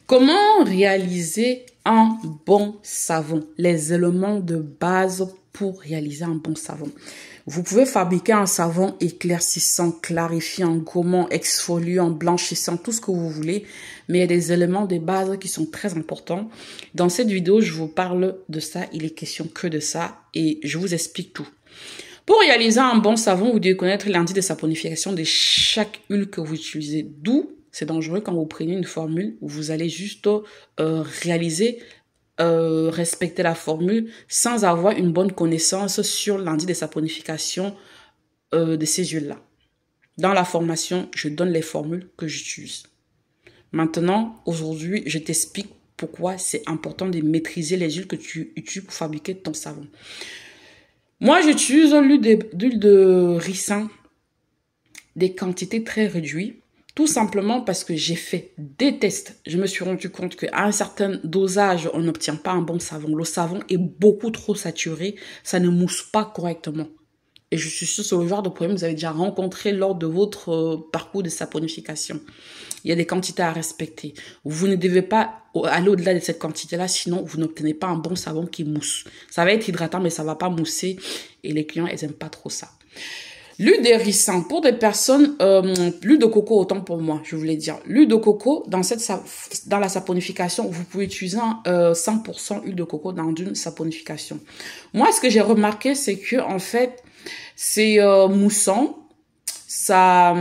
Comment réaliser un bon savon? Les éléments de base pour réaliser un bon savon. Vous pouvez fabriquer un savon éclaircissant, clarifiant, gommant, exfoliant, blanchissant, tout ce que vous voulez. Mais il y a des éléments de base qui sont très importants. Dans cette vidéo, je vous parle de ça. Il est question que de ça et je vous explique tout. Pour réaliser un bon savon, vous devez connaître l'indice de saponification de chaque huile que vous utilisez. D'où c'est dangereux quand vous prenez une formule où vous allez juste respecter la formule sans avoir une bonne connaissance sur l'indice de saponification de ces huiles-là. Dans la formation, je donne les formules que j'utilise. Maintenant, aujourd'hui, je t'explique pourquoi c'est important de maîtriser les huiles que tu utilises pour fabriquer ton savon. Moi, j'utilise l'huile de ricin, des quantités très réduites. Tout simplement parce que j'ai fait des tests. Je me suis rendu compte qu'à un certain dosage, on n'obtient pas un bon savon. Le savon est beaucoup trop saturé. Ça ne mousse pas correctement. Et je suis sûre que c'est le genre de problème que vous avez déjà rencontré lors de votre parcours de saponification. Il y a des quantités à respecter. Vous ne devez pas aller au-delà de cette quantité-là, sinon vous n'obtenez pas un bon savon qui mousse. Ça va être hydratant, mais ça ne va pas mousser. Et les clients, ils n'aiment pas trop ça. L'huile de ricin, pour des personnes, l'huile de coco autant pour moi, je voulais dire. L'huile de coco, dans la saponification, vous pouvez utiliser 100% huile de coco dans une saponification. Moi, ce que j'ai remarqué, c'est que en fait, c'est moussant, ça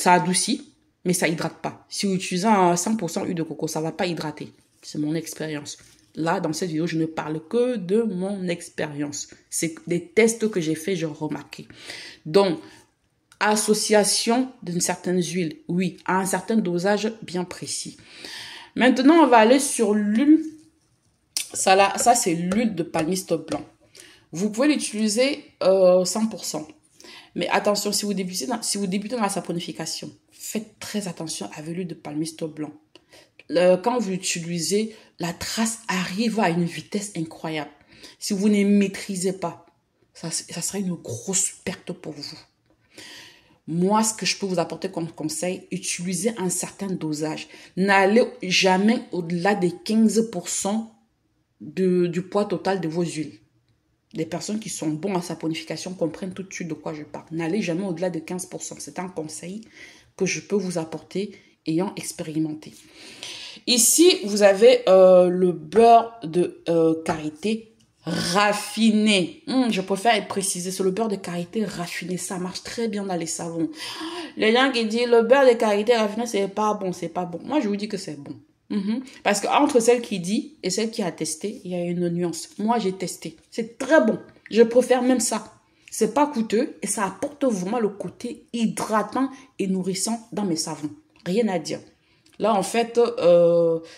adoucit, mais ça hydrate pas. Si vous utilisez 100% huile de coco, ça va pas hydrater. C'est mon expérience. Là, dans cette vidéo, je ne parle que de mon expérience. C'est des tests que j'ai faits, j'ai remarqué. Donc, association d'une certaine huile, oui, à un certain dosage bien précis. Maintenant, on va aller sur l'huile. Ça, c'est l'huile de palmiste blanc. Vous pouvez l'utiliser 100%. Mais attention, si vous débutez dans la saponification, faites très attention avec l'huile de palmiste blanc. Quand vous l'utilisez, la trace arrive à une vitesse incroyable. Si vous ne maîtrisez pas, ça sera une grosse perte pour vous. Moi, ce que je peux vous apporter comme conseil, utilisez un certain dosage. N'allez jamais au-delà des 15% du poids total de vos huiles. Les personnes qui sont bonnes en saponification comprennent tout de suite de quoi je parle. N'allez jamais au-delà de 15%. C'est un conseil que je peux vous apporter ayant expérimenté. Ici, vous avez le beurre de karité raffiné. Je préfère être précisé, c'est le beurre de karité raffiné. Ça marche très bien dans les savons. Les gens qui disent le beurre de karité raffiné, c'est pas bon, c'est pas bon. Moi, je vous dis que c'est bon. Parce qu'entre celle qui dit et celle qui a testé, il y a une nuance. Moi, j'ai testé. C'est très bon. Je préfère même ça. C'est pas coûteux et ça apporte vraiment le côté hydratant et nourrissant dans mes savons. Rien à dire. Là, en fait,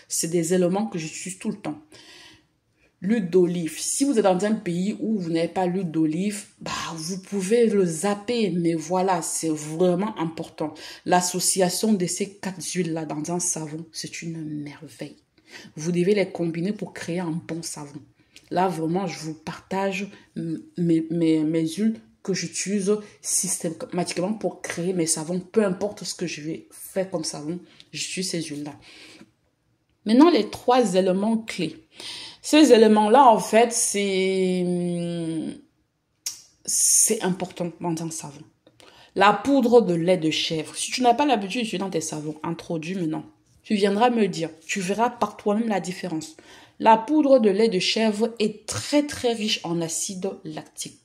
c'est des éléments que j'utilise tout le temps. L'huile d'olive. Si vous êtes dans un pays où vous n'avez pas l'huile d'olive, vous pouvez le zapper. Mais voilà, c'est vraiment important. L'association de ces 4 huiles-là dans un savon, c'est une merveille. Vous devez les combiner pour créer un bon savon. Là, vraiment, je vous partage mes huiles que j'utilise systématiquement pour créer mes savons. Peu importe ce que je vais faire comme savon, j'utilise ces huiles-là. Maintenant, les 3 éléments clés. Ces éléments-là, en fait, c'est important dans un savon. La poudre de lait de chèvre. Si tu n'as pas l'habitude d'utiliser dans tes savons, introduis maintenant. Tu viendras me dire. Tu verras par toi-même la différence. La poudre de lait de chèvre est très, très riche en acide lactique.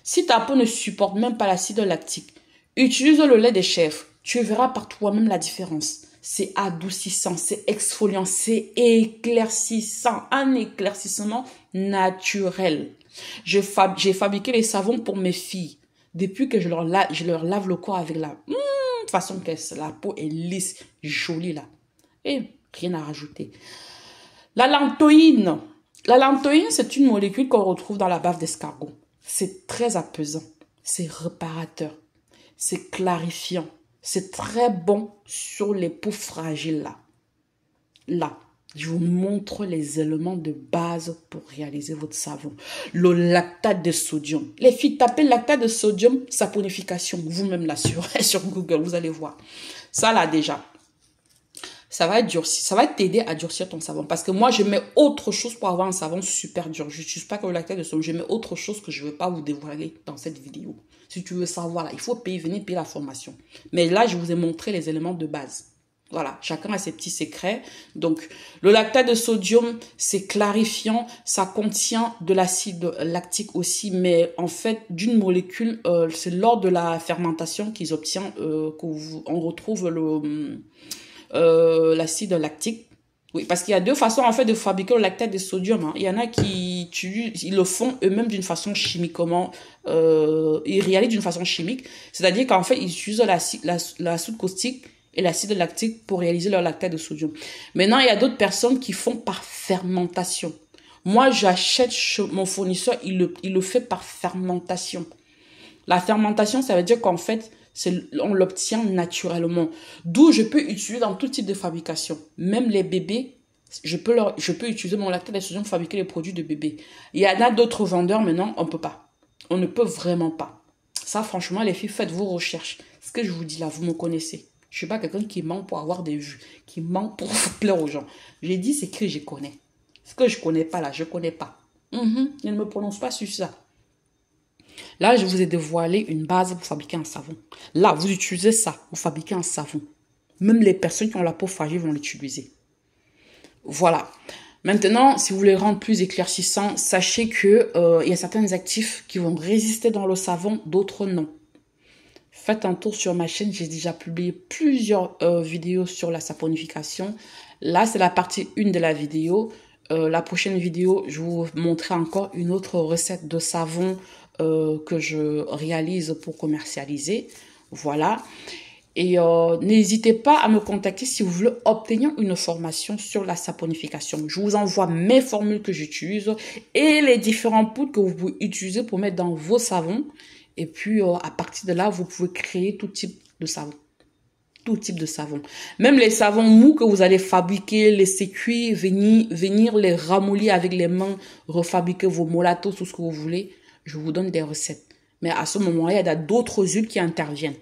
Si ta peau ne supporte même pas l'acide lactique, utilise le lait de chèvre. Tu verras par toi-même la différence. C'est adoucissant, c'est exfoliant, c'est éclaircissant. Un éclaircissement naturel. J'ai fabriqué les savons pour mes filles. Depuis que je leur lave le corps avec la façon que la peau est lisse, jolie là. Et rien à rajouter. La lantoïne. La lantoïne, c'est une molécule qu'on retrouve dans la bave d'escargot. C'est très apaisant, c'est réparateur, c'est clarifiant, c'est très bon sur les peaux fragiles là. Là, je vous montre les éléments de base pour réaliser votre savon. Le lactate de sodium. Les filles, tapez lactate de sodium, saponification, vous-même là sur Google, vous allez voir. Ça là déjà. ça va durcir, ça va t'aider à durcir ton savon. Parce que moi, je mets autre chose pour avoir un savon super dur. Je n'utilise pas que le lactate de soja, je mets autre chose que je ne vais pas vous dévoiler dans cette vidéo. Si tu veux savoir, là, il faut venir payer la formation. Mais là, je vous ai montré les éléments de base. Voilà, chacun a ses petits secrets. Donc, le lactate de sodium, c'est clarifiant. Ça contient de l'acide lactique aussi, mais en fait, d'une molécule, c'est lors de la fermentation qu'ils obtiennent, qu'on retrouve l'acide lactique. Oui, parce qu'il y a deux façons en fait de fabriquer le lactate de sodium. Hein. Il y en a ils le font eux-mêmes d'une façon chimique. Ils réalisent d'une façon chimique. C'est-à-dire qu'en fait, ils utilisent la soude caustique et l'acide lactique pour réaliser leur lactate de sodium. Maintenant, il y a d'autres personnes qui font par fermentation. Moi, j'achète chez mon fournisseur, il le fait par fermentation. La fermentation, ça veut dire qu'en fait, on l'obtient naturellement. D'où je peux utiliser dans tout type de fabrication. Même les bébés, je peux utiliser mon lactate de sodium pour fabriquer les produits de bébé. Il y en a d'autres vendeurs maintenant, on ne peut pas. On ne peut vraiment pas. Ça, franchement, les filles, faites vos recherches. Ce que je vous dis là, vous me connaissez. Je ne suis pas quelqu'un qui ment pour avoir des vues, qui ment pour plaire aux gens. J'ai dit ce que je connais. Ce que je ne connais pas là, je ne connais pas. Je ne me prononce pas sur ça. Là, je vous ai dévoilé une base pour fabriquer un savon. Là, vous utilisez ça pour fabriquer un savon. Même les personnes qui ont la peau fragile vont l'utiliser. Voilà. Maintenant, si vous voulez rendre plus éclaircissant, sachez que il y a certains actifs qui vont résister dans le savon, d'autres non. Faites un tour sur ma chaîne, j'ai déjà publié plusieurs vidéos sur la saponification. Là, c'est la partie 1 de la vidéo. La prochaine vidéo, je vais vous montrer encore une autre recette de savon que je réalise pour commercialiser. Voilà. Et n'hésitez pas à me contacter si vous voulez obtenir une formation sur la saponification. Je vous envoie mes formules que j'utilise et les différents poudres que vous pouvez utiliser pour mettre dans vos savons. Et puis, à partir de là, vous pouvez créer tout type de savon. Tout type de savon. Même les savons mous que vous allez fabriquer, laisser cuire, venir les ramollir avec les mains, refabriquer vos molatos, tout ce que vous voulez. Je vous donne des recettes. Mais à ce moment-là, il y a d'autres huiles qui interviennent.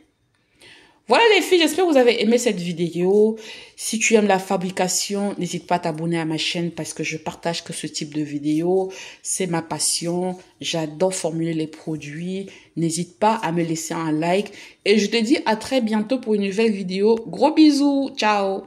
Voilà les filles, j'espère que vous avez aimé cette vidéo. Si tu aimes la fabrication, n'hésite pas à t'abonner à ma chaîne parce que je partage que ce type de vidéo. C'est ma passion. J'adore formuler les produits. N'hésite pas à me laisser un like. Et je te dis à très bientôt pour une nouvelle vidéo. Gros bisous. Ciao.